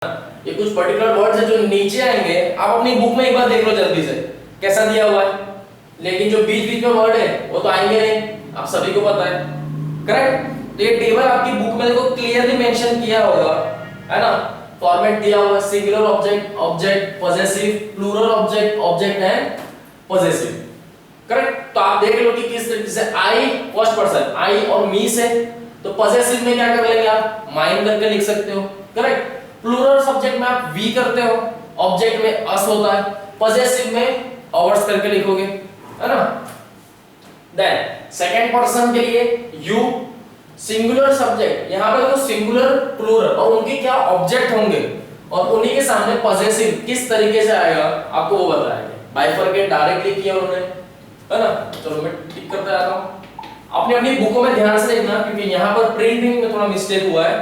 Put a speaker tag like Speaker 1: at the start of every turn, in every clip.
Speaker 1: ये कुछ particular words है जो नीचे आएंगे, आप अपनी बुक में एक बार देख लो जल्दी से कैसा दिया हुआ है। लेकिन जो बीच बीच में वर्ड है वो तो आएंगे नहीं, आप सभी को पता है, करेक्ट। तो ये टेबल आपकी बुक में देखो क्लियरली मेंशन किया होगा, है ना। फॉर्मेट दिया हुआ, singular object, object, possessive, plural object, object and possessive, correct. तो आप देख लो कि किस तरीके से आई फर्स्ट पर्सन आई और मी से, तो पॉजेसिव में क्या कर लेंगे आप, माइन करके लिख सकते हो, करेक्ट। प्लूरल सब्जेक्ट में आप वी करते हो, ऑब्जेक्ट में अस होता है, पॉजेसिव में अवर्स करके लिखोगे, है ना। देन सेकंड पर्सन के लिए यू, सिंगुलर सब्जेक्ट, यहां पे देखो सिंगुलर प्लूरल और उनके क्या ऑब्जेक्ट होंगे और उन्हीं के सामने पॉजेसिव किस तरीके से आएगा आपको वो बताएंगे। बाइफरकेट डायरेक्टली किया उन्होंने, है ना। चलो मैं टिक करते आता हूं। अपनी अपनी बुकों में ध्यान से देखना क्योंकि यहां पर प्रिंटिंग में थोड़ा मिस्टेक हुआ है,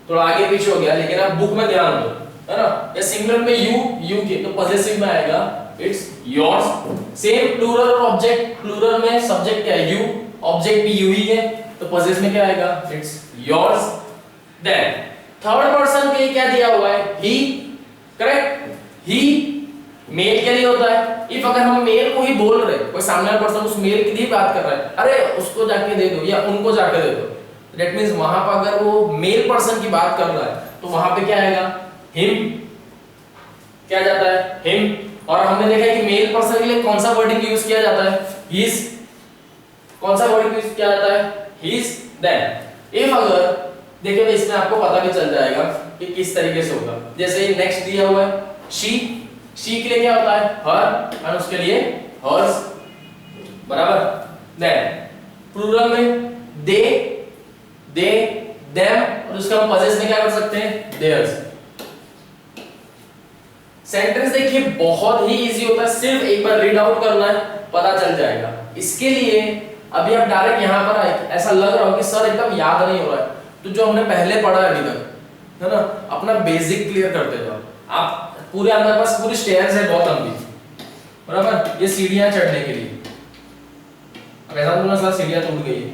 Speaker 1: थोड़ा आगे पीछे हो गया, लेकिन आप बुक में ध्यान दो, है ना। या सिंगुलर में यू के तो पॉजेसिव में आएगा इट्स योर्स। सेम प्लूरल और ऑब्जेक्ट, प्लूरल में सब्जेक्ट क्या है यू, ऑब्जेक्ट भी यू ही है, तो पॉजेसिव में क्या आएगा its yours. Then third person के लिए क्या दिया हुआ है ही, करेक्ट। ही मेल के लिए होता है। इफ अगर हम मेल को ही बोल रहे, कोई सामने वाला पर्सन उस मेल की ही बात कर रहा है, अरे उसको जाके दे दो या उनको जाके दे दो, दैट मींस वहां पर अगर वो मेल पर्सन की बात कर रहा है तो वहां पे क्या आएगा हिम, क्या जाता है हिम। और हमने देखा है कि मेल पर्सन के लिए कौन सा वर्डिंग यूज किया जाता है हिज, कौन सा वर्डिंग यूज किया जाता है हिज। देन इफ अगर देखिए तो इसमें आपको पता भी चल जाएगा कि किस तरीके से होगा। जैसे नेक्स्ट दिया हुआ है शी के लिए क्या होता है हर और उसके लिए हर्स, बराबर। देन प्लूरल में दे देम और उसका हम पॉजेस में क्या कर सकते हैं देयर्स। सेंटेंस देखिए बहुत ही इजी होता है, सिर्फ एक बार रीड आउट करना है, पता चल जाएगा। इसके लिए अभी आप डायरेक्ट यहां पर आए, ऐसा लग रहा हो कि सर एकदम याद नहीं हो रहा है, तो जो हमने पहले पढ़ा है अभी तक, है ना, अपना बेसिक क्लियर करते जाओ। आप पूरे आपके पास पूरी स्टेयर्स है बहुत लंबी, बराबर। ये सीढ़ियां चढ़ने के लिए, अब ऐसा बोलना सर सीढ़ियां टूट गई है,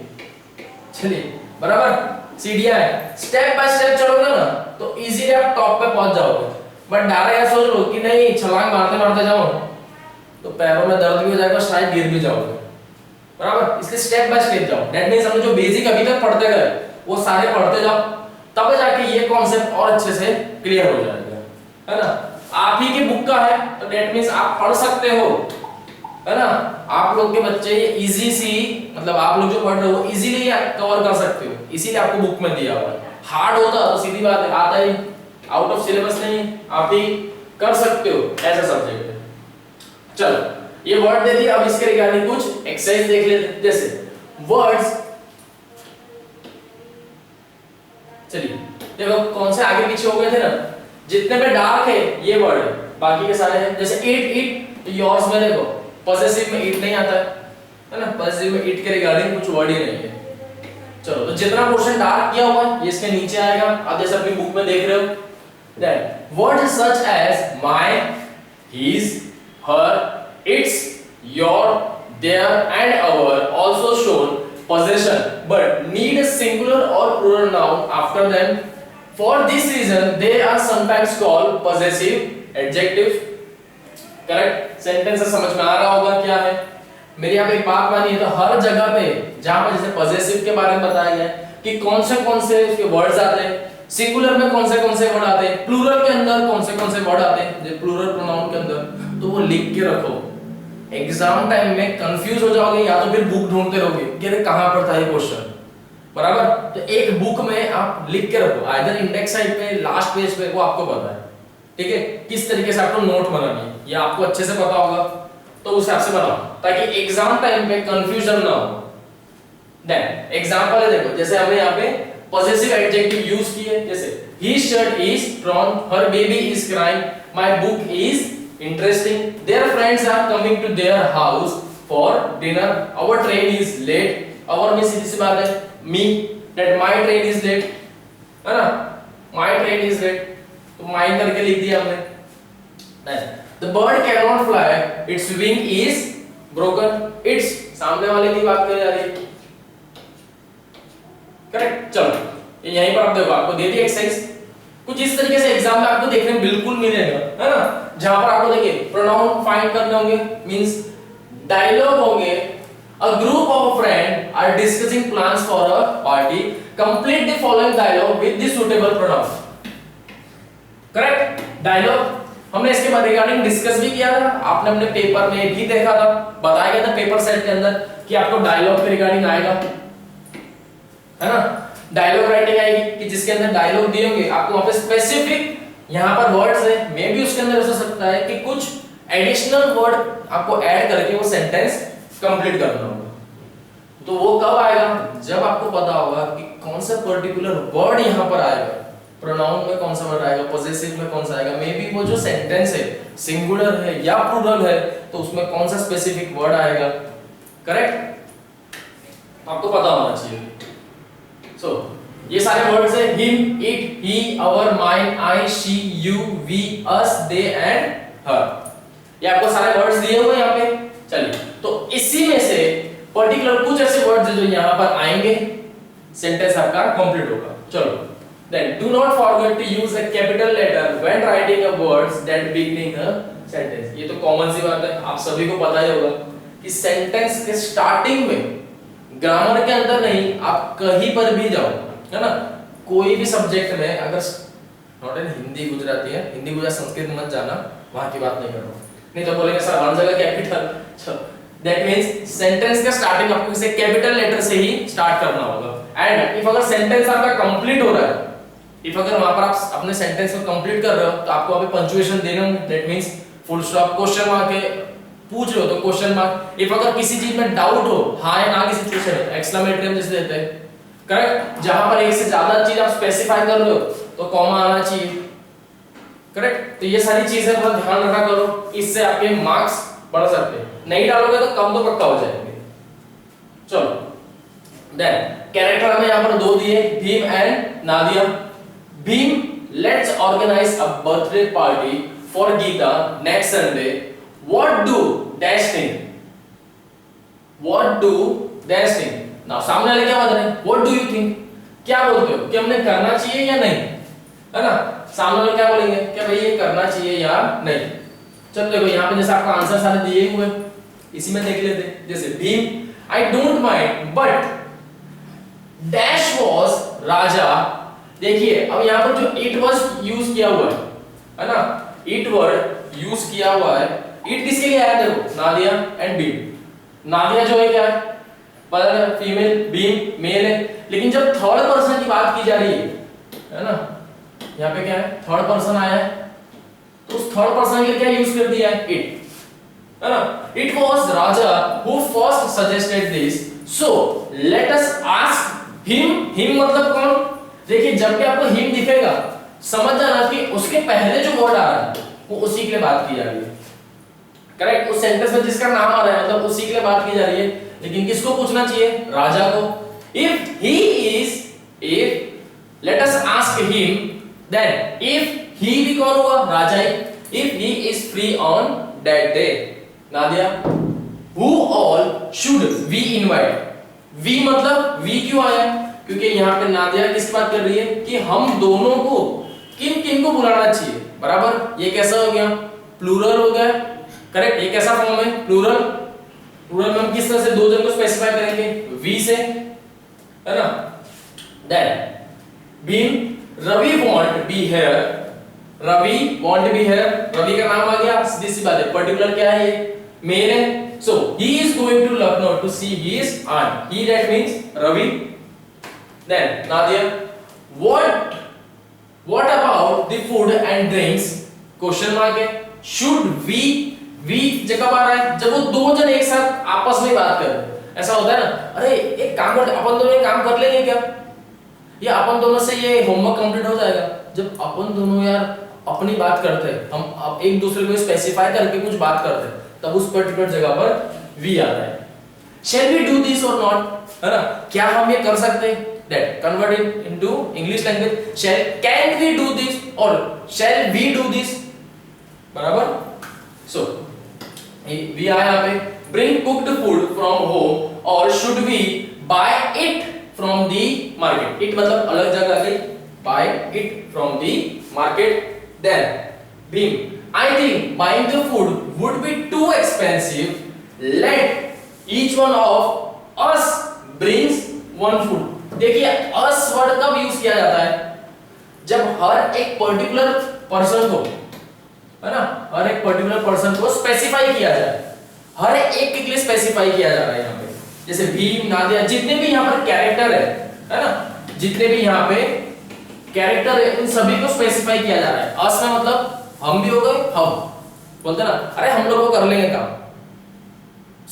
Speaker 1: चलिए बराबर सीढ़ियां है, स्टेप बाय स्टेप चढ़ोगे ना तो इजीली आप टॉप पे पहुंच जाओगे। बट डायरेक्ट ऐसा सोच लो कि नहीं छलांग मारते मारते जाओ तो पैरों में दर्द भी हो जाएगा, शायद गिर भी जाओगे, बराबर। इसलिए स्टेप बाय स्टेप जाओ। दैट मींस हम जो बेसिक अभी तक पढ़ते गए वो सारे पढ़ते जाओ, तब जाके ये कॉन्सेप्ट और अच्छे से क्लियर हो जाएगा, है ना। आप ही की बुक का है तो दैट मींस आप पढ़ सकते हो, है ना। आप लोग के बच्चे ये इजी सी, मतलब आप लोग जो पढ़ रहे हो इजीली कवर कर सकते हो, इसीलिए आपको बुक में दिया हुआ है। हार्ड होता तो सीधी बात है आता ही आउट ऑफ सिलेबस नहीं, आप ही कर सकते हो, ऐसा सब्जेक्ट है। चलो ये वर्ड दे दिया, अब इसके रिगार्डिंग कुछ एक्सरसाइज देख लेते हैं। जैसे वर्ड्स, चलिए देखो कौन से आगे पीछे हो गए थे ना, जितने में डार्क है ये वर्ड है, बाकी के सारे हैं। जैसे इट योर्स में देखो पॉसेसिव में इट नहीं आता है ना, पॉसेसिव में इट के रिगार्डिंग कुछ वर्ड ही नहीं है। चलो तो जितना पोर्शन डार्क किया हुआ है ये इसके नीचे आएगा, आप जैसे अपनी बुक में देख रहे हो। Then words such as my, his, her, its, your, their and our also shown possession but need a singular or plural noun after them. For this reason they are sometimes called possessive adjectives. Correct. Sentence से समझ में आ रहा होगा क्या है। मेरी आप एक बात मानिए तो हर जगह पे जहां पर जैसे पॉजेसिव के बारे में बताया गया है कि कौन से उसके वर्ड्स आते हैं, सिंगुलर में कौन से वर्ड आते हैं, प्लूरल के अंदर कौन से वर्ड आते हैं, जैसे प्लूरल प्रोनाउन के अंदर, तो वो लिख के रखो। एग्जाम टाइम में कंफ्यूज हो जाओगे या तो फिर बुक ढूंढते रहोगे कि अरे कहां पर था ये क्वेश्चन, बराबर। तो एक बुक में आप लिख के रखो, आइदर इंडेक्स साइड पे, लास्ट पेज पे, वो आपको पता है, ठीक है, किस तरीके से आपको नोट बनानी है, ये आपको अच्छे से पता होगा, तो उस हिसाब से बनाओ ताकि एग्जाम टाइम पे कंफ्यूजन ना हो। देन एग्जांपल है देखो, जैसे हमने यहाँ पे पॉजेसिव एडजेक्टिव यूज किए, जैसे his shirt is torn, her baby is crying, my book is interesting, their friends are coming to their house for dinner, our train is late, our में सीधी सी बात है me, that my train is late, है ना, my train is late, तो my करके लिख दिया हमने। the bird cannot fly, its wing is broken, its सामने वाले की बात करी जा रही है, करेक्ट। चलो यहीं पर आप देखो आपको दे दी एक्सरसाइज, कुछ इस तरीके से एग्जाम में आपको देखने में बिल्कुल मिलेगा, है ना, जहां पर आपको देखिए प्रोनाउन फाइंड करने होंगे, मींस डायलॉग होंगे, a group of friends are discussing plans for a party, complete the following dialogue with the suitable pronoun. Correct, dialogue हमने इसके बाद रिगार्डिंग डिस्कस भी किया था, आपने अपने पेपर में भी देखा था, बताया गया था पेपर सेट के अंदर कि आपको डायलॉग के रिगार्डिंग आएगा, है ना, डायलॉग राइटिंग आएगी कि जिसके अंदर डायलॉग दिए होंगे, आपको वहां पे स्पेसिफिक यहाँ पर वर्ड्स है, मे भी उसके अंदर हो सकता है कि कुछ एडिशनल वर्ड आपको ऐड करके वो सेंटेंस कंप्लीट करना होगा। तो वो कब आएगा, जब आपको पता होगा कि कौन सा पर्टिकुलर वर्ड यहाँ पर आएगा, प्रोनाउन में कौन सा वर्ड आएगा, पॉसेसिव में कौन सा आएगा, मे बी वो जो सेंटेंस है सिंगुलर है या प्लूरल है तो उसमें कौन सा स्पेसिफिक वर्ड आएगा, करेक्ट, आपको पता होना चाहिए। सो ये सारे वर्ड्स है him, it, he, our, mine, I, she, you, we, us, they and her, ये आपको सारे वर्ड्स दिए हुए यहाँ पे। चलिए, तो इसी में से पर्टिकुलर कुछ ऐसे वर्ड्स जो यहाँ पर आएंगे, सेंटेंस आपका कंप्लीट होगा। चलो, then do not forget to use a capital letter when writing a words that beginning a sentence। ये तो कॉमन सी बात है, आप सभी को पता ही होगा कि सेंटेंस के स्टार्टिंग में ग्रामर के अंदर नहीं, आप कहीं पर भी जाओ, है ना, कोई भी सब्जेक्ट में, अगर नॉट इन हिंदी गुजराती है, हिंदी गुजराती संस्कृत मत जाना, वहां की बात नहीं कर रहा हूं, नहीं तो बोलेंगे सर हर जगह कैपिटल। दैट मींस सेंटेंस का स्टार्टिंग आपको किसी कैपिटल लेटर से ही स्टार्ट करना होगा। एंड इफ अगर सेंटेंस आपका कंप्लीट हो रहा है, इफ अगर वहां पर आप अपने सेंटेंस को कंप्लीट कर रहे हो तो आपको अभी पंक्चुएशन देने होंगे, that means full stop, question mark है, पूछ रहे हो तो क्वेश्चन मार्क, इफ अगर किसी चीज में डाउट हो, हां या ना की सिचुएशन है, एक्सक्लेमेटरी हम जैसे देते हैं, करेक्ट, जहां पर एक से ज्यादा चीज आप स्पेसिफाई कर रहे हो तो कॉमा आना चाहिए, करेक्ट। तो ये सारी चीजें बहुत ध्यान रखा करो, इससे आपके मार्क्स बढ़ सकते हैं, नहीं डालोगे तो कम तो पक्का हो जाएंगे। चलो, देन कैरेक्टर में यहां पर दो दिए, Bhim and Nadia. Bhim, let's organise a birthday party for Gita next Sunday, what do dash think, what do dash think. Now सामने वाले क्या बता रहे हैं, व्हाट डू यू थिंक, क्या बोलते हो कि हमने करना चाहिए या नहीं, है ना, सामने वाले क्या बोलेंगे, क्या भाई ये करना चाहिए या नहीं। चलो देखो यहाँ पे जैसे आपका आंसर सारे दिए हुए, इसी में देख लेते हैं। जैसे Bhim, I don't mind but dash was raja. देखिए अब यहाँ पर जो इट वाज यूज किया हुआ है ना, इट वर्ड यूज किया हुआ है, इट किसके लिए आया, देखो नादिया एंड भीम। नादिया जो है क्या है, पता है, फीमेल, भीम मेल है, लेकिन जब थर्ड पर्सन की बात की जा रही है ना, यहाँ पे क्या है, थर्ड पर्सन आया है, तो उस थर्ड पर्सन के लिए क्या यूज कर दिया है, इट, है ना। It was Raja who first suggested this, so let us ask him. Him मतलब कौन, देखिए जब भी आपको हिम दिखेगा समझ जाना कि उसके पहले जो वर्ड आ रहा है वो उसी के लिए बात की जा रही है, करेक्ट, उस सेंटेंस में जिसका नाम आ रहा है मतलब उसी के लिए बात की जा रही है, लेकिन किसको पूछना चाहिए, राजा को। If he is, if let us ask him, then if he भी कौन हुआ, राजा ही, if he is free on that day. Nadia, who all should we invite। We मतलब वी क्यों आया, क्योंकि यहाँ पे नादिया किस बात कर रही है कि हम दोनों को किन किन को बुलाना चाहिए, बराबर। ये कैसा हो गया, प्लूरल हो गया, करेक्ट, ये कैसा फॉर्म है, प्लूरल। प्लूरल में हम किस तरह से दो जन को स्पेसिफाई करेंगे, वी से, है ना। Then Bhim, Ravi want be here, Ravi want be here, Ravi का नाम आ गया, सीधी सी बात है, पर्टिकुलर क्या है, ये मेल है, so he is going to Lucknow to see his aunt, he that means Ravi। then Nadia, what about the food and drinks, question mark है, should we जब कब आ रहा है, जब वो दो जन एक साथ आपस में बात कर रहे हैं, ऐसा होता है ना, अरे एक काम कर, अपन दोनों ये काम कर लेंगे क्या, या अपन दोनों से ये होमवर्क कंप्लीट हो जाएगा। जब अपन दोनों यार अपनी बात करते हैं, हम एक दूसरे को स्पेसिफाई करके कुछ बात करते हैं, तब उस पर्टिकुलर जगह पर वी आता है। Shall we do this or not, है ना, क्या हम ये कर सकते हैं, that convert it into English language, shall, can we do this or shall we do this, बराबर। सो वी आया यहाँ पे, bring cooked food from home और should we buy it from the market. It मतलब अलग जगह गई, buy it from the market. Then Bhim, I think buying the food would be too expensive. Let each one of us brings one food. देखिए us word कब use किया जाता है? जब हर एक पर्टिकुलर पर्सन को, है ना, हर एक पर्टिकुलर पर्सन को स्पेसिफाई किया जाए, हर एक के लिए स्पेसिफाई किया जा रहा है यहाँ पे। जैसे भीम, नादिया, जितने भी यहाँ पर कैरेक्टर है ना, जितने भी यहाँ पे कैरेक्टर है उन सभी को स्पेसिफाई किया जा रहा है। अस में मतलब हम भी हो गए, हम बोलते ना, अरे हम लोग वो कर लेंगे काम,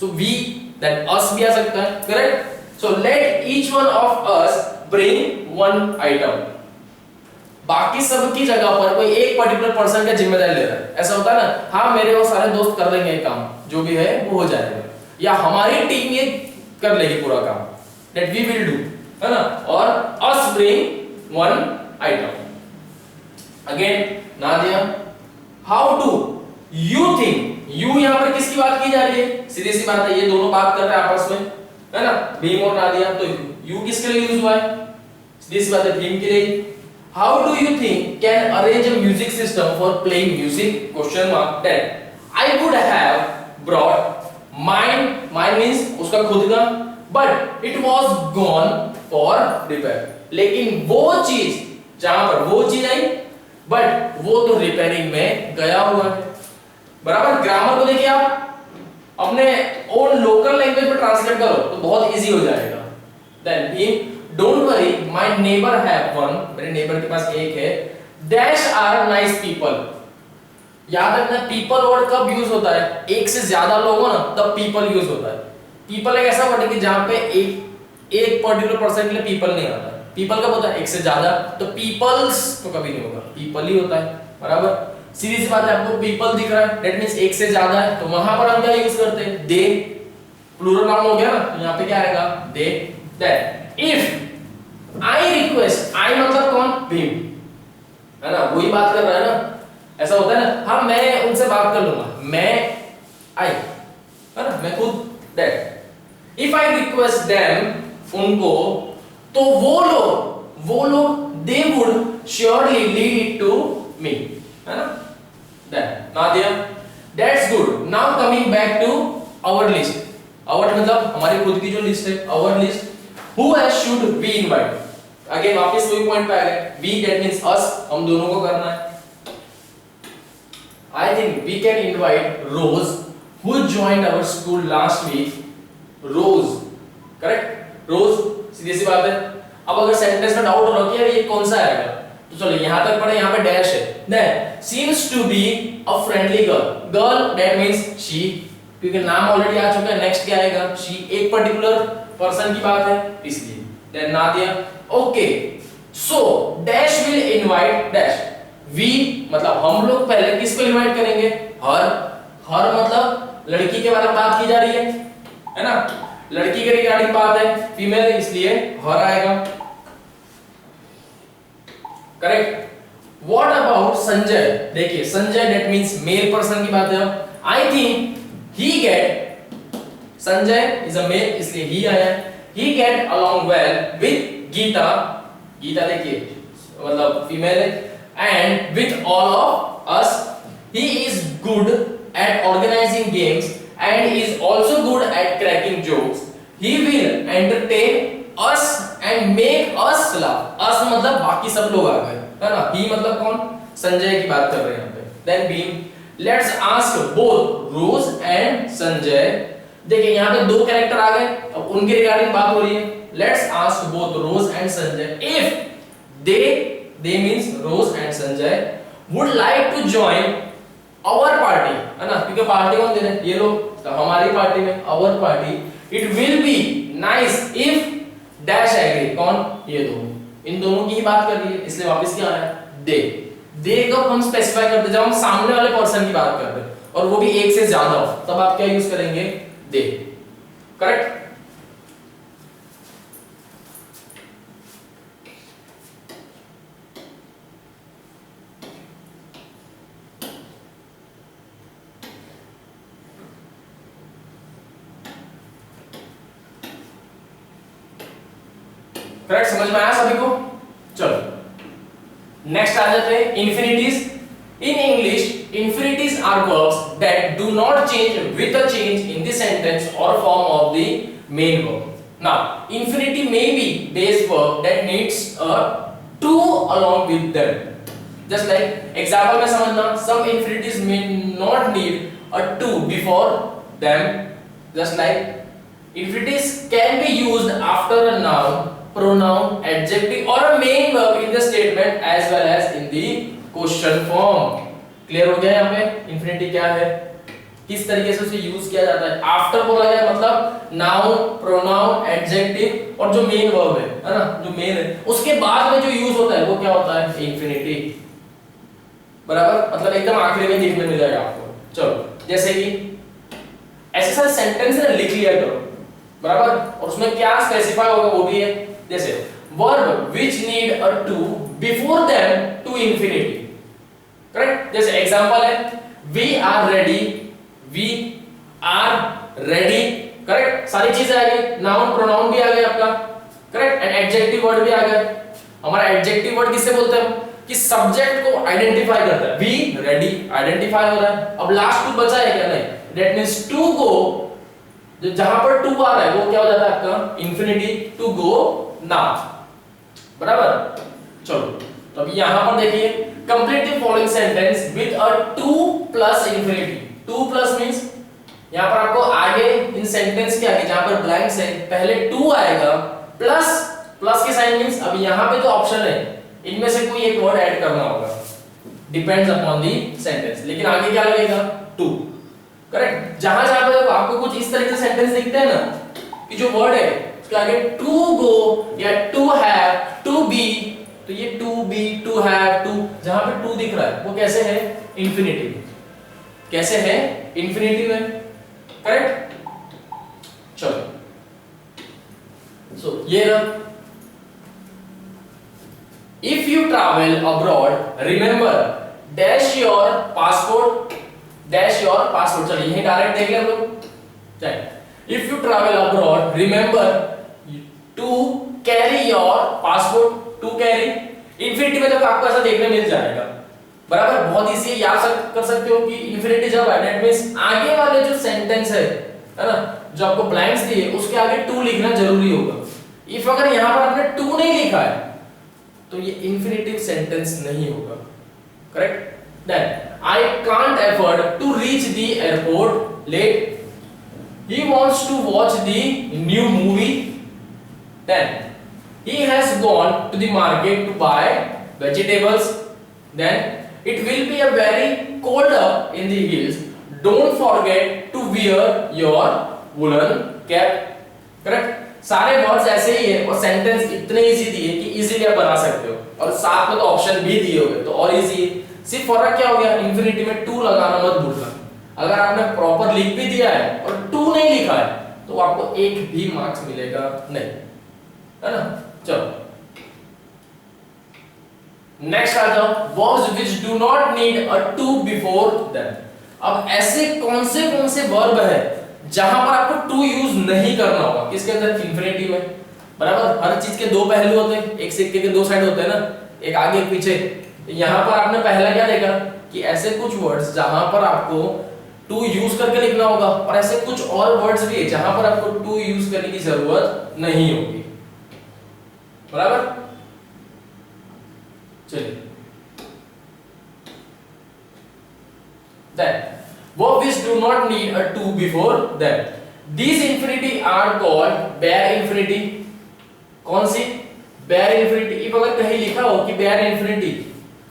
Speaker 1: सो वी, दैट अस भी आ सकता है, correct. So let each one of us bring one item. बाकी सब की जगह पर कोई एक पर्टिकुलर पर्सन का जिम्मेदारी ले रहा है। ऐसा होता है ना, हाँ मेरे वो सारे दोस्त कर लेंगे काम, जो भी है वो हो जाएगा, या हमारी टीम ये कर लेगी पूरा काम, दैट वी विल डू, है ना, और अस bring one item. Again Nadia, how do you think, you यहां पर किसकी बात की जा रही है? सीधी सी बात है, ये दोनों बात कर रहे हैं आपस में, है ना, भीम और नादिया, तो यू किसके लिए यूज हुआ है? सीधी सी बात है, भीम के लिए। How do you think can arrange a music system for playing music? Question mark. That I would have brought mine. Mine means उसका खुद का, but it was gone for repair. लेकिन वो चीज जहां पर वो चीज आई, but वो तो रिपेयरिंग में गया हुआ है। बराबर। ग्रामर को देखिए आप अपने ओन लोकल लैंग्वेज में ट्रांसलेट करो तो बहुत इजी हो जाएगा। Then Bhim, don't worry, my neighbor have one. मेरे नेबर के पास एक है। Dash are nice people. याद रखना people वर्ड कब यूज होता है? एक से ज्यादा लोग हो ना तब people यूज होता है। people एक ऐसा वर्ड है कि जहां पे एक पर्टिकुलर पर्सन के लिए people नहीं आता। people कब होता है? एक से ज्यादा, तो peoples तो कभी नहीं होगा, people ही होता है। बराबर। सीधी सी बात है, आपको people दिख रहा है, that means एक से ज्यादा है, तो वहां पर हम क्या यूज करते हैं? they, प्लूरल नाउन हो गया ना, तो यहाँ पे क्या आएगा? they, that। if I request, I मतलब कौन? भीम, है ना, वही बात कर रहा है ना। ऐसा होता है ना, हाँ मैं उनसे बात कर लूंगा, मैं I, है ना, मैं खुद, that। if I request them, उनको, तो वो लोग they would surely lead it to me, है ना, that। Nadia, that's good। now coming back to our list। our मतलब हमारी खुद की जो लिस्ट है, our list। who else should we invite? Again वापस वही पॉइंट पे आ गए, we that means us, हम दोनों को करना है। I think we can invite Rose who joined our school last week। Rose, correct? Rose, सीधी सी बात है। अब अगर सेंटेंस में डाउट हो रहा है कि यार ये कौन सा आएगा, तो चलो यहाँ तक पढ़े, यहाँ पे डैश है। Then seems to be a friendly girl। Girl that means she, क्योंकि नाम ऑलरेडी आ चुका है, नेक्स्ट क्या आएगा? she, एक पर्टिकुलर पर्सन की बात है इसलिए। Then Nadia, okay, so dash will invite dash। we मतलब हम लोग पहले किसको इनवाइट करेंगे? हर मतलब लड़की के बारे में बात की जा रही है ना, लड़की के रिगार्डिंग बात है, फीमेल इसलिए हर आएगा, करेक्ट। What about Sanjay? देखिए Sanjay that means male person की बात है। I think he get, Sanjay is a male इसलिए ही आया है। he get along well with Gita, Gita देखिए मतलब फीमेल है, and with all of us। he is good at organizing games and is also good at cracking jokes। he will entertain us and make us laugh। us मतलब बाकी सब लोग आ गए, है ना, he मतलब कौन? संजय की बात कर रहे हैं यहाँ पे। then Bhim, let's ask both Rose and Sanjay. देखिए यहाँ पे दो कैरेक्टर आ गए, अब उनके रिगार्डिंग बात हो रही है। Let's ask both Rose and Sanjay if they means Rose and Sanjay would like to join our party, है ना, क्योंकि पार्टी कौन दे रहे हैं? ये लोग, तो हमारी पार्टी में, our party. It will be nice if dash agree, कौन? ये दोनों, इन दोनों की ही बात कर रही है, इसलिए वापस क्या आ रहा है? दे कब हम स्पेसिफाई करते हैं? जब हम सामने वाले पर्सन की बात करते हैं और वो भी एक से ज्यादा हो, तब आप क्या यूज करेंगे? दे, करेक्ट। करेक्ट, समझ में आया सभी को? चलो नेक्स्ट आ जाते हैं infinities. In English, infinities are verbs that do not change with a change in the sentence or form of the main verb. Now, infinity may be base verb that needs a to along with them. Just like example में समझना, some infinities may not need a to before them. Just like infinities can be used after a noun, pronoun, adjective or a main verb in the statement as well as in the question form. Clear हो गया यहाँ पे infinity क्या है, किस तरीके से उसे यूज किया जाता है। आफ्टर बोला गया मतलब नाउन, प्रोनाउन, एडजेक्टिव और जो मेन वर्ब है ना, जो मेन है उसके बाद में जो यूज होता है वो क्या होता है, इंफिनिटी। बराबर, मतलब एकदम आखिरी में देखने मिलेगा आपको। चलो, जैसे कि ऐसे सारे सेंटेंस है लिख लिया करो, बराबर, और उसमें क्या स्पेसिफाई होगा वो भी है। जैसे verb which need a to before them to infinity, correct. जैसे एग्जांपल है we are ready, we are ready, correct. सारी चीजें आ गई, नाउन प्रोनाउन भी आ गया आपका, करेक्ट, एंड एडजेक्टिव वर्ड भी आ गया। हमारा एडजेक्टिव वर्ड किससे बोलते हैं, कि सब्जेक्ट को आइडेंटिफाई करता है। वी रेडी आइडेंटिफाई हो रहा है। अब लास्ट टू बचा है क्या, नहीं, दैट मींस टू गो, जो जहां पर टू आ रहा है वो क्या हो जाता है आपका इंफिनिटी, टू गो नाउ, बराबर। चलो, तो अब यहां पर देखिए complete the following sentence with a two plus infinity. Two plus means यहां पर आपको आगे इन सेंटेंस के आगे जहां पर ब्लैंक्स है पहले टू आएगा, प्लस प्लस के साइन मींस अब यहां पे जो ऑप्शन है इनमें से कोई एक वर्ड ऐड करना होगा, डिपेंड्स अपॉन दी सेंटेंस, लेकिन आगे क्या लगेगा, टू, करेक्ट। जहां जहां पे आपको कुछ इस तरीके से सेंटेंस दिखते हैं ना कि जो वर्ड है उसके आगे टू गो या टू हैव, टू बी, तो ये to be, to have, to, जहां पे टू दिख रहा है वो कैसे है, इंफिनिटिव। कैसे है, इंफिनिटिव है, करेक्ट। चलो, सो ये रहा, if you travel abroad remember dash your passport, dash your passport. चलिए यही डायरेक्ट देख ले हम लोग। चलिए, if you travel abroad remember to carry your passport, to carry. Infinity में तो आपको ऐसा देखने मिल जाएगा, बराबर। बहुत इजी है, याद कर सकते हो कि इंफिनिटी जब है दैट मींस आगे वाले जो सेंटेंस है ना, जो आपको ब्लैंक्स दिए उसके आगे टू लिखना जरूरी होगा। इफ अगर यहां पर आपने टू नहीं लिखा है तो ये इंफिनिटिव सेंटेंस नहीं होगा, correct. Then I can't afford to reach the airport late, he wants to watch the new movie, then he has gone to the market to buy vegetables, then it will be a very cold up in the hills, don't forget to wear your woolen cap, correct। सारे words ऐसे ही है और sentence इतने easy दिए कि easily आप बना सकते हो, और साथ में तो ऑप्शन भी दिए होंगे तो और इजी है। सिर्फ फर्क क्या हो गया, इंफिनिटी में टू लगाना मत भूलना। अगर आपने प्रॉपर लिख भी दिया है और टू नहीं लिखा है तो आपको एक भी मार्क्स मिलेगा नहीं, है ना। चलो, नेक्स्ट आ जाओ, verbs which do not need a to before them. अब ऐसे कौन से वर्ब है जहां पर आपको टू यूज नहीं करना होगा, किसके अंदर, इंफिनिटी में, बराबर। हर चीज के दो पहलू होते हैं, एक सिक्के के दो साइड होते हैं ना, एक आगे एक पीछे। यहां पर आपने पहला क्या देखा कि ऐसे कुछ वर्ड्स जहां पर आपको टू यूज करके लिखना होगा, और ऐसे कुछ और वर्ड्स भी है जहां पर आपको टू यूज करने की जरूरत नहीं होगी, बराबर। चलिए, then verb which do not need a to before them, these infinity are called bare infinity। कौन सी, bare infinity। if अगर कहीं लिखा हो कि bare infinity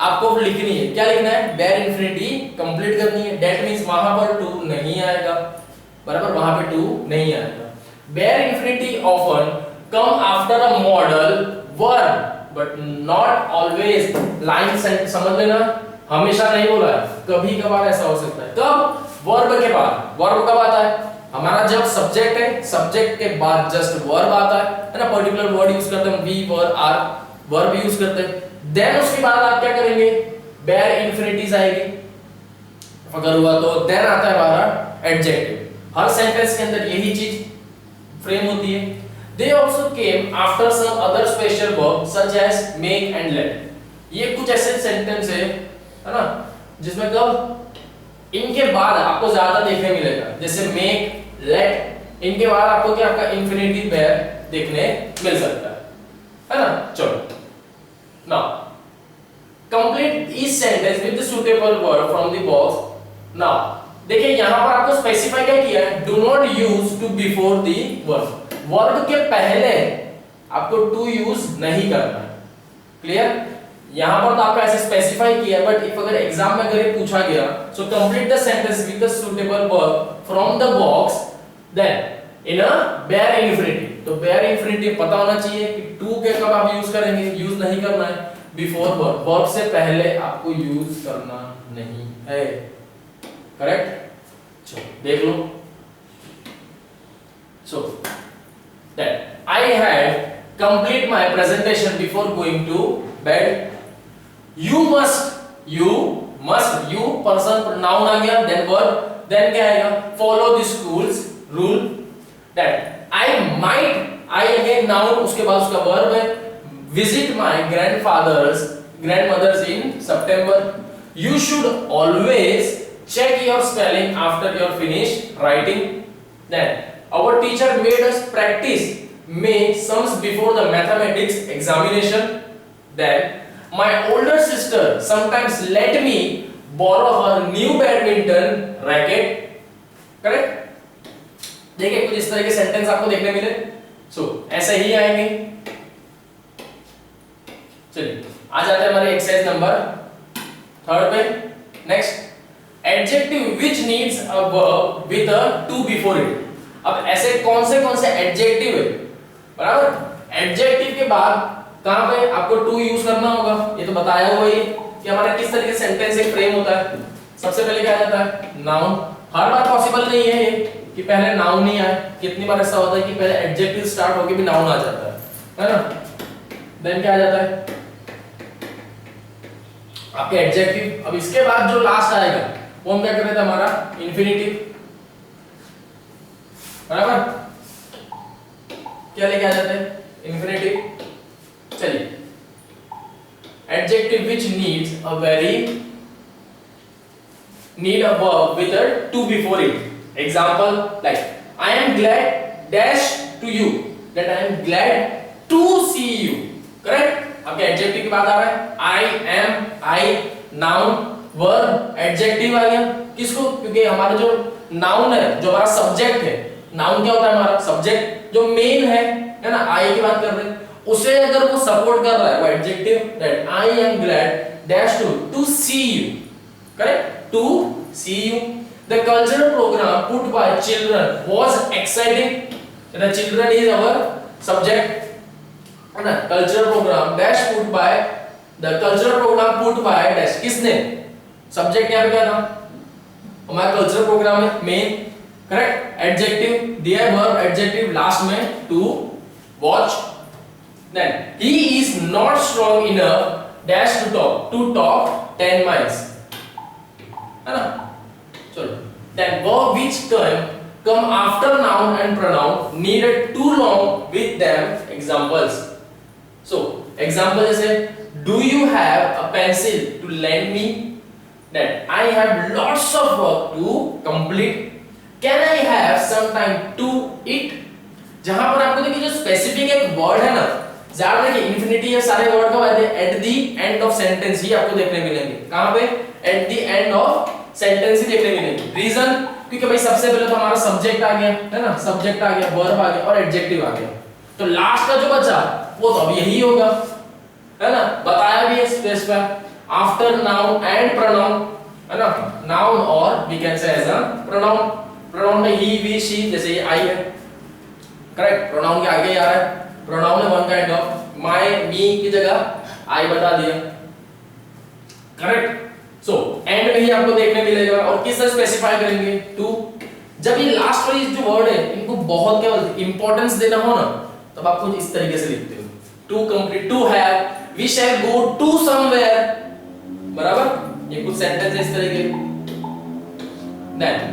Speaker 1: आपको लिखनी है, क्या लिखना है, bare infinity कंप्लीट करनी है, that means वहां पर to नहीं आएगा, बराबर, वहां पे to नहीं आएगा। bare infinity often come after a modal verb but not always। Line समझ लेना, हमेशा नहीं बोला है, कभी कभार ऐसा हो सकता है। कब, वर्ब के बाद। वर्ब कब आता है, हमारा जब सब्जेक्ट है, सब्जेक्ट के बाद जस्ट वर्ब आता है ना, पर्टिकुलर वर्ड यूज करते हैं, we, were, are, verb use करते हैं। देन उसके बाद आप क्या करेंगे, bare infinities आएगी, अगर हुआ तो देन आता है हमारा एडजेक्टिव। हर सेंटेंस के अंदर यही चीज फ्रेम होती है। They also came after some other special verb such as make and let। ये कुछ ऐसे सेंटेंस है ना, जिसमें कब इनके बाद आपको ज्यादा देखने मिलेगा, जैसे मेक, लेट, इनके बाद आपको क्या आपका इंफिनिटिव पेयर देखने मिल सकता है ना। चलो now complete each sentence with the suitable word from the box. Now देखिए यहां पर आपको स्पेसिफाई क्या किया है, do not use to before the word, word के पहले आपको टू यूज नहीं करना है। क्लियर? यहां पर तो आपको ऐसे स्पेसिफाई किया है, बट इफ अगर एग्जाम में अगर ये पूछा गया, so complete the sentence with the suitable word from the box then in a bare infinitive. तो बेयर इंफिनिटिव पता होना चाहिए कि टू के कब आप यूज करेंगे, यूज नहीं करना है बिफोर वर्ब, वर्ब से पहले आपको यूज करना नहीं है। करेक्ट? चलो देख लो। So that I had complete my presentation before going to bed. You must you person noun आ गया, देन वर्ब, देन क्या आएगा, follow the schools rule. That I might, I again noun, उसके बाद उसका वर्ब है, visit my grandmothers in September. You should always check your spelling after you're finished writing. Then our teacher made us practice make sums before the mathematics examination. Then my older sister sometimes let me borrow her new badminton racket. Correct? देखिए कुछ इस तरह के sentence आपको देखने मिले। सो ऐसे ही आएंगे। चलिए आ जाते हैं हमारे एक्सरसाइज नंबर 3 पे। Next, adjective which needs a verb with a to before it. अब ऐसे कौन से एडजेक्टिव है, बराबर, एडजेक्टिव के बाद कहां पे आपको टू यूज करना होगा, ये तो बताया हुआ ही कि हमारा किस तरीके से सेंटेंस एक फ्रेम होता है। सबसे पहले क्या आ जाता है, नाउन। हर बार पॉसिबल नहीं है ये कि पहले नाउन ही आए, कितनी बार ऐसा होता है कि पहले एडजेक्टिव स्टार्ट होके भी नाउन आ जाता है ना। देन क्या आ जाता है आपके एडजेक्टिव। अब इसके बाद जो लास्ट आएगा वो हम क्या कर रहे थे, हमारा इंफिनिटिव, बराबर, क्या लेके आ जाते हैं, इंफिनिटिव। चलिए, adjective which needs a need a verb with a to before it. Example like I am glad dash to you, that I am glad to see you. Correct? आपके एडजेक्टिव के बाद आ रहा है I am, I, noun, verb, adjective आ गया। किसको? क्योंकि हमारा जो नाउन है, जो हमारा सब्जेक्ट है, नाउन क्या होता है हमारा सब्जेक्ट, जो मेन है ना, I की बात कर रहे हैं, उसे अगर वो सपोर्ट कर रहा है वो adjective, that I am glad dash to see you. Correct? To see you. The cultural program put by children was exciting. The children is our subject. है ना? Cultural program dash put by, the cultural program put by dash किसने? Subject यहाँ पे क्या था? हमारा cultural program है main. Correct? Adjective दिया है, verb adjective last में to watch. Then he is not strong enough dash to talk 10 miles. है ना? चलो, then verb which come after noun and pronoun needed too long with them. Examples. So example जैसे do you have a pencil to lend me? Then I have lots of work to complete. Can I have some time to eat? जहां पर आपको देखिए जो specific एक word है ना, ज्यादा देखिए इंफिनिटी है, सारे वर्ड कब आते हैं, at the end of sentence ही आपको देखने मिलेंगे। कहां पे? At the end of sentence ही देखने मिलेंगे। रीजन, क्योंकि भाई सबसे पहले तो हमारा सब्जेक्ट आ गया है ना, सब्जेक्ट आ गया, वर्ब आ गया और एडजेक्टिव आ गया, तो लास्ट का जो बचा वो तो अब यही होगा, है ना, बताया भी है specify after noun and pronoun, है ना, नाउन और we can say as a pronoun. Pronoun में ही, वी, शी, जैसे ये आई है, करेक्ट, प्रोनाउन के आगे आ रहा है, प्रोनाउन है वन काइंड ऑफ, माय, मी की जगह आई बता दिया। करेक्ट? सो एंड में ही आपको देखने मिलेगा। और किस तरह स्पेसिफाई करेंगे, टू। जब ये लास्ट वाली जो वर्ड है इनको बहुत क्या इंपॉर्टेंस देना हो ना, तब आप कुछ इस तरीके से लिखते हो, to complete, to have, we shall go to somewhere, बराबर, ये कुछ सेंटेंस है इस तरह के। देन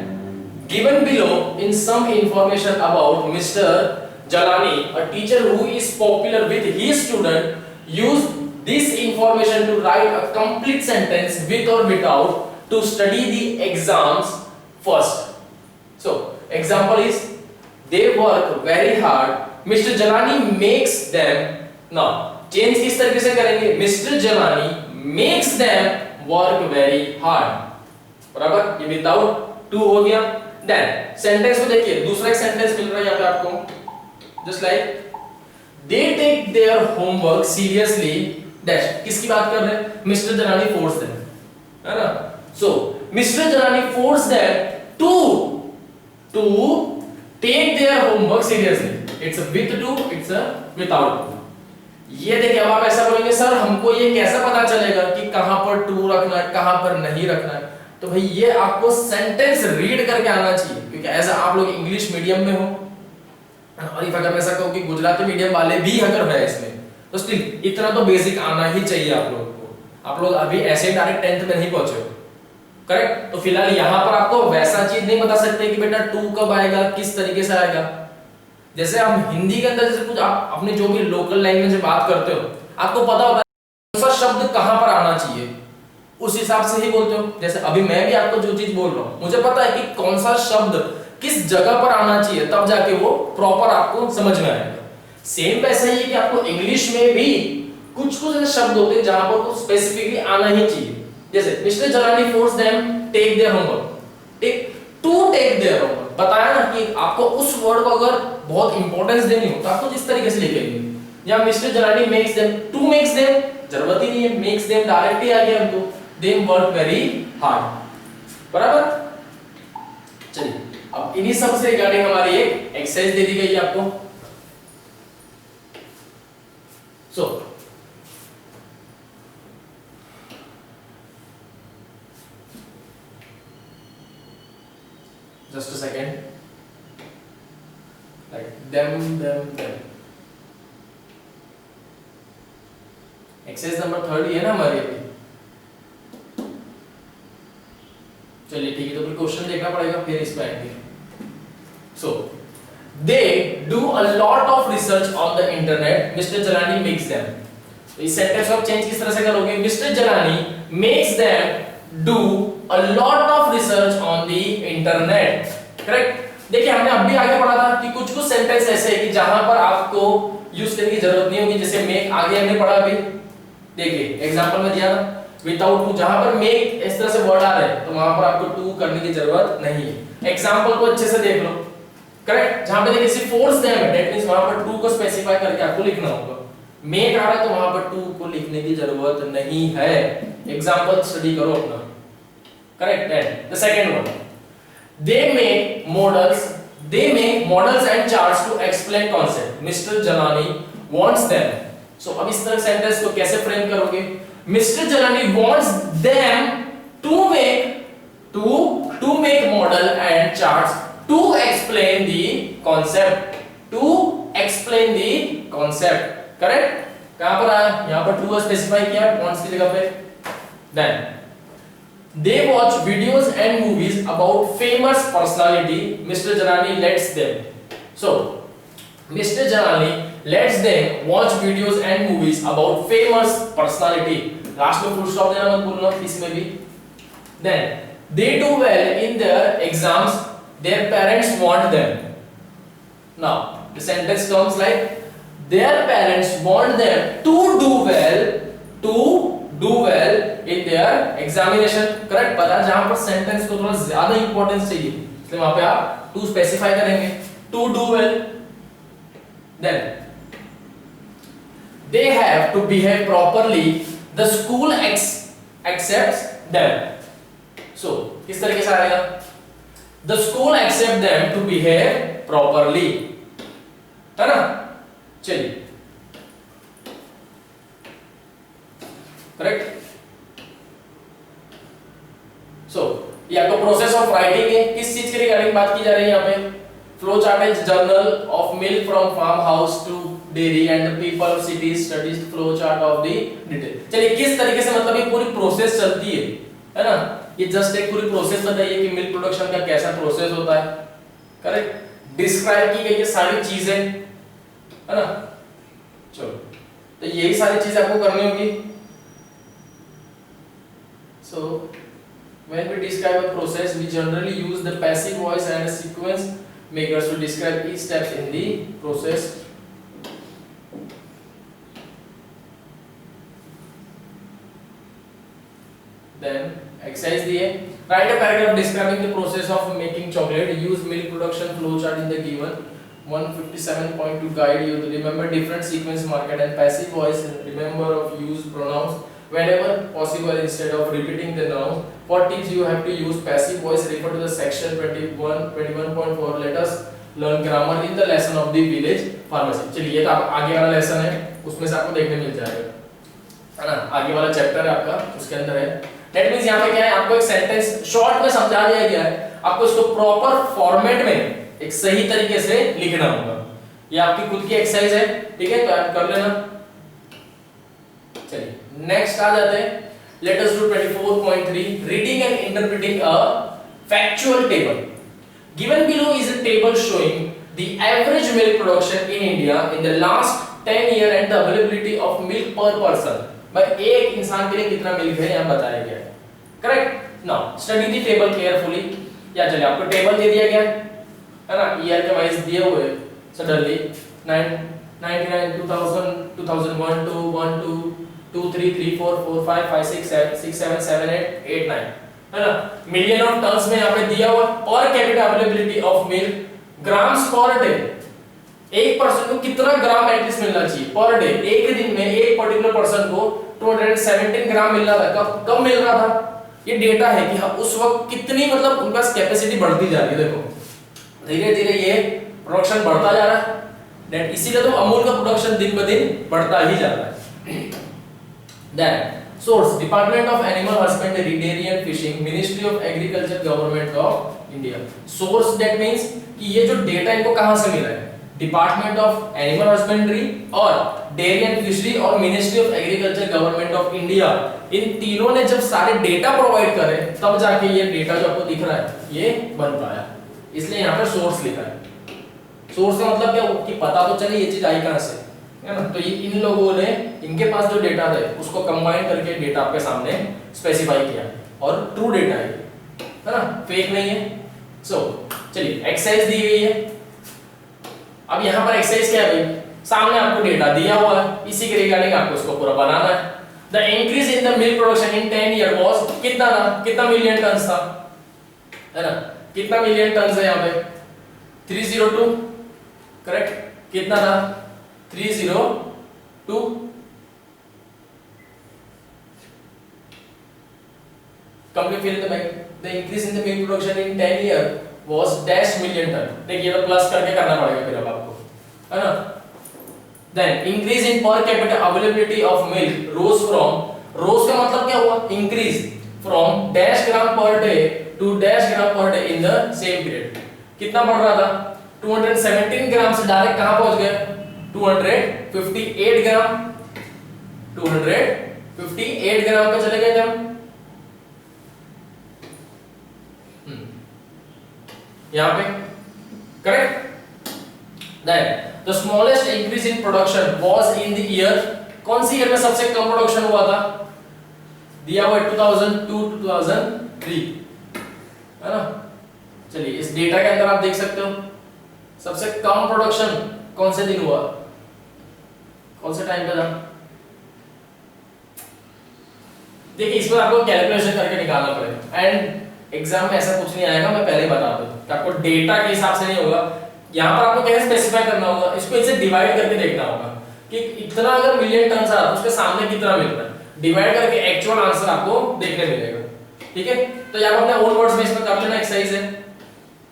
Speaker 1: given below in some information about Mr. Jalani, a teacher who is popular with his student, use this information to write a complete sentence with or without to study the exams first. So example is they work very hard. Mr. Jalani makes them. Now change किस तरीके से करेंगे? Mr. Jalani makes them work very hard. बराबर, ये without to हो गया. Then sentence को देखिए, दूसरा एक सेंटेंस मिल रहा है यहाँ पे आपको, just like they take their homework seriously dash. किसकी बात कर रहे हैं? मिस्टर जलानी फोर्स देम, है ना. So mister Jalani force them to take their homework seriously. It's a with to, it's a without to. ये देखिए, अब आप ऐसा बोलेंगे सर हमको ये कैसे पता चलेगा कि कहां पर टू रखना है, कहां पर नहीं रखना है? तो भाई ये आपको सेंटेंस रीड करके आना चाहिए, क्योंकि ऐसा आप लोग इंग्लिश मीडियम में हो, और इफ अगर मैं ऐसा कहूं कि गुजराती मीडियम वाले भी अगर है इसमें, तो स्टिल इतना तो बेसिक आना ही चाहिए आप लोगों को. आप लोग अभी ऐसे डायरेक्ट 10th में नहीं पहुंचे हो, करेक्ट. तो फिलहाल यहां पर आपको वैसा चीज नहीं बता सकते कि बेटा टू कब आएगा, किस तरीके से आएगा. जैसे हम हिंदी के अंदर जैसे कुछ आप अपने जो भी लोकल लैंग्वेज में बात करते हो, आपको पता होता है कौन सा शब्द कहां पर आना चाहिए, उस हिसाब से ही बोलते हो. जैसे अभी मैं भी आपको जो चीज बोल रहा हूं, मुझे पता है कि कौन सा शब्द किस जगह पर आना चाहिए, तब जाके वो प्रॉपर आपको समझ में आएगा. सेम वैसे ही है कि आपको इंग्लिश में भी कुछ कुछ ऐसे शब्द होते हैं जहां पर तो स्पेसिफिकली आना ही चाहिए. जैसे mister Jalani force them take their homework, take to take their homework. बताया ना कि आपको उस वर्ड को अगर बहुत इंपॉर्टेंस देनी हो तो आपको जिस तरीके से लिखेंगे. या mister Jalani makes them, to makes them जरूरत ही नहीं है, मेक्स देम डायरेक्ट ही आ गया हमको. Them work very hard. बराबर. चलिए, अब इन्हीं सब से रिगार्डिंग हमारी एक एक्सरसाइज दे दी गई है आपको. सो just a second, like them. Exercise number 30 है ना हमारी अभी. चलिए ठीक है, तो फिर क्वेश्चन देखना पड़ेगा, फिर इस पे आएंगे. So they do a lot of research on the internet. Mister Jalani makes them. तो इस सेंटेंस को चेंज किस तरह से करोगे? Mister Jalani makes them do a lot of research on the internet. Correct. देखिए, हमने अभी आगे पढ़ा था कि कुछ कुछ सेंटेंस ऐसे है कि जहां पर आपको यूज करने की जरूरत नहीं होगी. जैसे मेक आगे हमने पढ़ा अभी, देखिए एग्जांपल में दिया था विदाउट टू. जहां पर मेक इस तरह से वर्ड आ रहे हैं तो वहां पर आपको टू करने की जरूरत नहीं है. एग्जांपल को अच्छे से देख लो, करेक्ट. जहां पे देखिए सिर्फ फोर्स देम है, दैट मींस वहां पर टू को स्पेसिफाई करके आपको लिखना होगा. मेक आ रहा है तो वहां पर टू को लिखने की जरूरत नहीं है. एग्जांपल स्टडी करो अपना, correct. And the second one, they make models and charts to explain concept. Mr. Jalani wants them. So अब इस तरह सेंटेंस को कैसे फ्रेम करोगे? Mr. Jalani wants them to make model and charts to explain the concept. To explain the concept. Correct. कहां पर आया? यहां पर टू स्पेसिफाई किया wants की जगह पे. Then they watch videos and movies about famous personality. Mr. Jalani lets them. So Mr. Jalani lets them watch videos and movies about famous personality. Last में full stop देना मत भूलना इसमें भी. Then they do well in their exams. Their parents want them. Now the sentence comes like their parents want them to do well in their examination. Correct. पता जहां पर sentence को थोड़ा ज्यादा इंपॉर्टेंस चाहिए, इसलिए वहां पे आप टू स्पेसिफाई करेंगे. To do well. Then they have to behave properly. The school accepts them. So किस तरीके से आएगा? The school accepts them to behave properly. है ना. चलिए, करेक्ट. सो ये आपका प्रोसेस ऑफ राइटिंग है. किस चीज के रिगार्डिंग बात की जा रही है यहाँ पे? Flow chart is journal of milk from farm house to dairy and the people of cities studies flow chart of the detail. चलिए, किस तरीके से मतलब ये पूरी प्रोसेस चलती है ना. ये जस्ट एक पूरी प्रोसेस बताइए कि मिल्क प्रोडक्शन का कैसा प्रोसेस होता है. करेक्ट. डिस्क्राइब की गई है सारी चीजें, है ना. चलो तो यही सारी चीज आपको करनी होगी। So when we describe a process, we generally use the passive voice and sequence makers to describe each step in the process. Then exercise दिए, write a paragraph describing the process of making chocolate. Use milk production flowchart in the given 157.2 guide you to remember different sequence market and passive voice. Remember of use pronouns whenever possible instead of repeating the nouns. For tips you have to use passive voice. Refer to the section 21.4. Let us learn grammar in the lesson of the village pharmacy. चलिए ये तो आगे वाला lesson है, उसमें से आपको देखने मिल जाएगा, है ना। आगे वाला चैप्टर है आपका, उसके अंदर है। दैट मींस यहाँ पे क्या है, आपको एक सेंटेंस शॉर्ट में समझा दिया गया है, आपको इसको प्रॉपर फॉर्मेट में एक सही तरीके से लिखना होगा। ये आपकी खुद की एक्सरसाइज है, ठीक है, तो आप कर लेना। चलिए नेक्स्ट आ जाते हैं। Let us do 24.3 reading and interpreting a factual table. Given below is a table showing the average milk production in India in the last 10 year and the availability of milk पर person. भाई एक इंसान के लिए कितना milk है यहाँ बताया गया है, correct. Now study the table carefully. या चलिए आपको टेबल दे दिया गया है ना, ईयर के वाइज दिए हुए सडनली 99 2000 2001 2 1 2 2 3 3 4 4 5 5 6 7 7 8 8 9, है ना। मिलियन ऑफ टन्स में यहाँ पे दिया हुआ per capita availability of milk grams per day. एक पर्सन को कितना ग्राम एटलीस्ट मिलना चाहिए पर डे, एक दिन में एक पर्टिकुलर पर्सन को 217 ग्राम मिल रहा था। कब मिल रहा था, ये डेटा है कि हाँ उस वक्त कितनी मतलब उनके पास कैपेसिटी बढ़ती जा रही है। देखो धीरे धीरे ये प्रोडक्शन बढ़ता जा रहा है, दैट इसीलिए तो अमूल का प्रोडक्शन दिन ब दिन बढ़ता ही जा रहा है। Then source department of animal husbandry dairy and fishing ministry of agriculture government of India. Source that means कि ये जो डेटा इनको कहां से मिला है, डिपार्टमेंट ऑफ एनिमल हस्बेंड्री और डेयरी एंड फिशरी और ministry of agriculture government of India, इन तीनों ने जब सारे डेटा प्रोवाइड करे तब जाके ये डेटा जो आपको दिख रहा है ये बन पाया। इसलिए यहाँ पे सोर्स लिखा है। सोर्स का मतलब क्या, कि पता तो चले ये चीज आई कहां से, है ना। तो ये इन लोगों ने इनके पास जो डेटा थे उसको कंबाइन करके डेटा आपके सामने स्पेसिफाई किया और ट्रू डेटा है ना, फेक नहीं है। सो चलिए एक्सरसाइज दी गई है। अब यहाँ पर एक्सरसाइज क्या है भाई, सामने आपको डेटा दिया हुआ है, इसी के रिगार्डिंग आपको इसको पूरा बनाना है। The increase in the milk production in 10 year was कितना था, कितना मिलियन टन्स था, है ना। कितना मिलियन टन्स है यहाँ पे 302, करेक्ट। कितना था 302। Complete fill in the blank. The increase in the milk production in 10 year was dash million ton। देखिए तो प्लस करके करना पड़ेगा फिर अब आपको, है ना। then increase in per capita availability of milk rose from, rose का मतलब क्या हुआ, increase from dash gram per day to dash gram per day in the same period। कितना बढ़ रहा था 217 ग्राम से डायरेक्ट कहां पहुंच गए 258 ग्राम, 258 ग्राम पे चले गए थे हम। यहाँ पे correct. then the smallest increase in production was in the year, कौन सी ईयर में सबसे कम प्रोडक्शन हुआ था, दिया हुआ 2002 2003, है ना। चलिए इस डेटा के अंदर आप देख सकते हो सबसे कम प्रोडक्शन कौन से दिन हुआ, कौन से टाइम पे था। देखिए इसको आपको कैलकुलेशन करके निकालना पड़ेगा एंड एग्जाम में ऐसा कुछ नहीं आएगा, मैं पहले ही बता दूं कि आपको डेटा के हिसाब से नहीं होगा। यहाँ पर आपको कैसे स्पेसिफाई करना होगा, इसको इसे डिवाइड करके देखना होगा कि इतना अगर मिलियन टन आ रहा है उसके सामने कितना मिल रहा है, डिवाइड करके एक्चुअल आंसर आपको देखने मिलेगा। ठीक है, तो यहाँ अपने ओन वर्ड्स में इसमें कर लेना एक्सरसाइज है,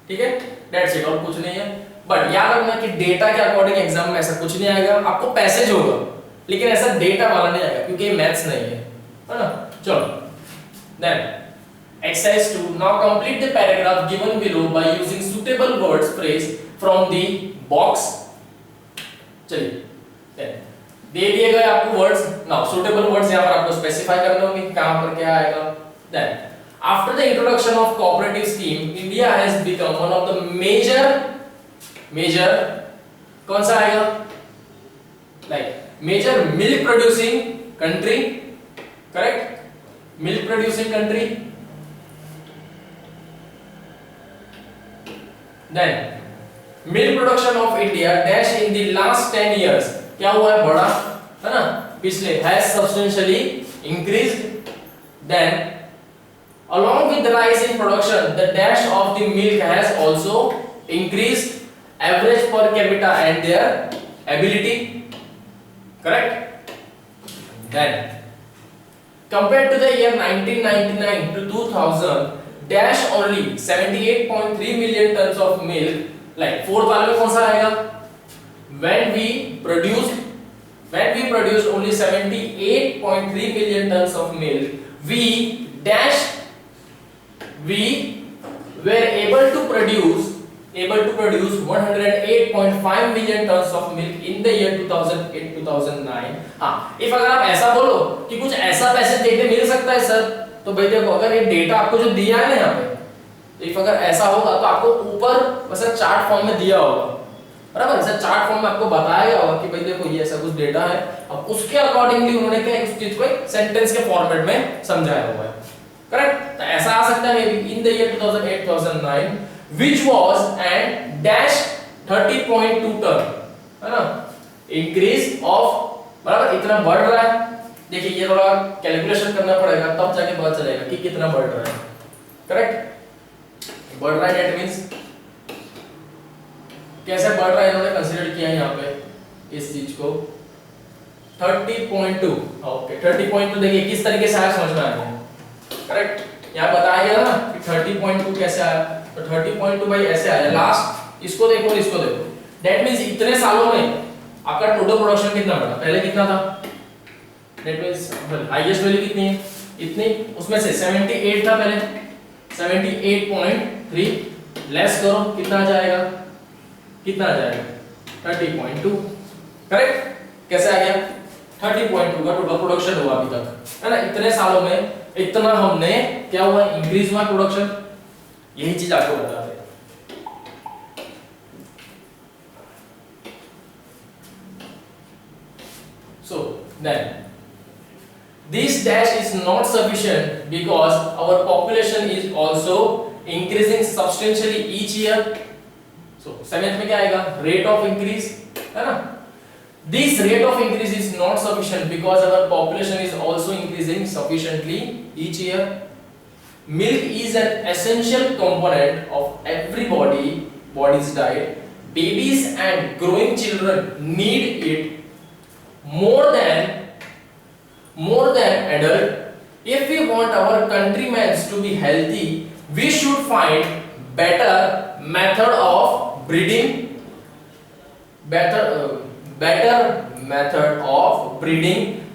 Speaker 1: ठीक है, दैट्स इट, और कुछ नहीं है। बट याद रखना कि डेटा के अकॉर्डिंग एग्जाम में ऐसा कुछ नहीं आएगा, आपको पैसेज होगा लेकिन ऐसा डेटा वाला नहीं आएगा क्योंकि ये मैथ्स नहीं है ना। चलो then exercise 2, now complete the paragraph given below by using suitable words phrase from the box। चलिए दे दिए गए आपको वर्ड्स, नाउ सुटेबल वर्ड्स यहाँ पर आपको स्पेसिफाई करने होंगे कहां पर क्या आएगा। Then after the introduction of cooperative scheme India has become one of the major कौन सा आएगा, like major milk producing country, correct, milk producing country. Then milk production of India dash in the last 10 years, क्या हुआ है, बढ़ा है ना, पिछले, has substantially increased. Then along with the rise in production, the dash of the milk has also increased average per capita and their ability, correct. Then compared to the year 1999 to 2000, dash only 78.3 million tons of milk, like fourth वाले में कौन सा आएगा, when we produced only 78.3 million tons of milk, we were able to produce 108.5 million tons of milk in the year 2008-2009। हाँ, if अगर आप ऐसा बोलो कि कुछ ऐसा पैसे देखने मिल सकता है सर, तो भाई देखो, अगर ये डेटा आपको जो दिया है ना यहाँ पे, तो if अगर ऐसा होगा तो आपको ऊपर वैसे चार्ट फॉर्म में दिया होगा, बराबर, ऐसा चार्ट फॉर्म में आपको बताया गया होगा कि भाई देखो ये ऐसा कुछ डेटा है, अब उसके अकॉर्डिंगली उन्होंने क्या उस चीज को सेंटेंस के फॉर्मेट में समझाया हुआ है, करेक्ट। तो ऐसा आ सकता है in the year 2008-2009 which was and dash 30.2 ton, है ना, इंक्रीज ऑफ, बराबर, इतना बढ़ रहा है। देखिए ये थोड़ा कैलकुलेशन करना पड़ेगा, तब जाके पता चलेगा कि कितना बढ़ रहा है, करेक्ट। बढ़ रहा है, दैट मींस कैसे बढ़ रहा है, इन्होंने कंसीडर किया यहाँ पे इस चीज को 30.2। ओके, 30.2 देखिए किस तरीके से आया, समझ में आ गया, करेक्ट। यहाँ बताया गया ना कि 30.2 कैसे आया, तो 30.2 भाई ऐसे आया, लास्ट इसको देखो और इसको देखो, दैट मींस इतने सालों में आपका टोटल प्रोडक्शन कितना बढ़ा, पहले कितना था, दैट मींस हाईएस्ट वैल्यू कितनी है, इतनी, उसमें से 78 था पहले, 78.3 लेस करो, कितना आ जाएगा, कितना आ जाएगा, 30.2, करेक्ट। कैसे आ गया, 30.2 का टोटल प्रोडक्शन हुआ अभी तक, है ना, इतने सालों में इतना हमने क्या हुआ, इंक्रीज हुआ प्रोडक्शन, यही चीज आपको बताते हैं। So then this dash is not sufficient because our population is also increasing substantially each year. So seventh में क्या आएगा, rate of increase, है ना। This rate of increase is not sufficient because our population is also increasing sufficiently each year. Milk is an essential component of body's diet. Babies and growing children need it more than adult. If we want our countrymen to be healthy, we should find better method of breeding,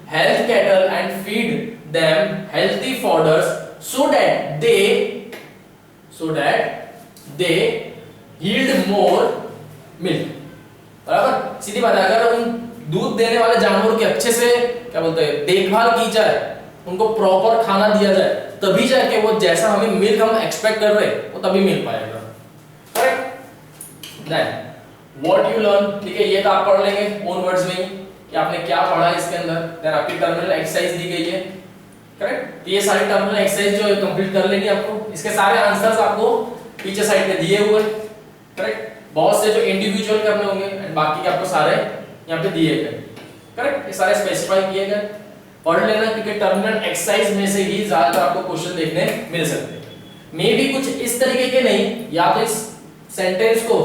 Speaker 1: health cattle and feed them healthy fodders so that they yield more milk। बराबर, सीधी बात है, अगर उन दूध देने वाले जानवरों की अच्छे से क्या बोलते हैं देखभाल की जाए, उनको प्रॉपर खाना दिया जाए, तभी जाके वो जैसा हमें मिल्क हम एक्सपेक्ट कर रहे हैं वो तभी मिल पाएगा, correct. Then what you learn, ठीक है, ये तो आप पढ़ लेंगे ओन वर्ड्स में कि आपने क्या पढ़ा है इसके अंदर। देन आपकी टर्मिनल एक्सरसाइज दी गई है, करेक्ट। ये सारी टर्मिनल एक्सरसाइज जो है कंप्लीट कर लेंगे आपको, इसके सारे आंसर्स आपको पीछे साइड पे दिए हुए, करेक्ट। बहुत से जो इंडिविजुअल करने होंगे एंड बाकी के आपको सारे यहाँ पे दिए गए, करेक्ट, ये सारे स्पेसिफाई किए गए, पढ़ लेना, क्योंकि टर्मिनल एक्सरसाइज में से ही ज्यादातर आपको क्वेश्चन देखने मिल सकते हैं। मे भी कुछ इस तरीके के नहीं, या तो इस सेंटेंस को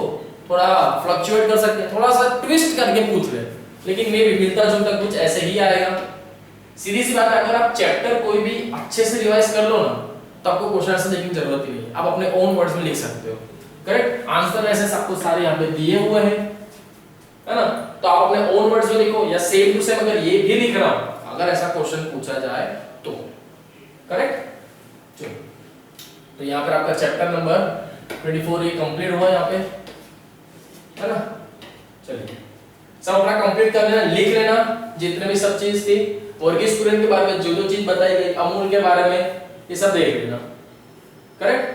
Speaker 1: थोड़ा फ्लक्चुएट कर सकते हैं, थोड़ा सा ट्विस्ट करके पूछ ले, लेकिन मे भी मिलता जुलता कुछ ऐसे ही आएगा। सीधी सी बात है, अगर आप चैप्टर कोई भी अच्छे से रिवाइज कर लो ना, तो आपको क्वेश्चन आंसर देखने की जरूरत ही नहीं है, आप अपने ओन वर्ड्स में लिख सकते हो, करेक्ट। आंसर ऐसे सबको सारे यहाँ पे दिए हुए हैं, है ना, तो आप अपने ओन वर्ड्स में लिखो, या सेम टू सेम अगर ये भी लिख रहा हूं अगर ऐसा क्वेश्चन पूछा जाए तो, करेक्ट। तो यहाँ पर आपका चैप्टर नंबर 24 ये कंप्लीट हुआ यहाँ पे, है ना। चलिए सब अपना कंप्लीट कर लेना, लिख लेना जितने भी सब चीज थी, वर्गीज कुरियन के बारे में जो चीज बताई गई, अमूल के बारे में, ये सब देख लेना, करेक्ट।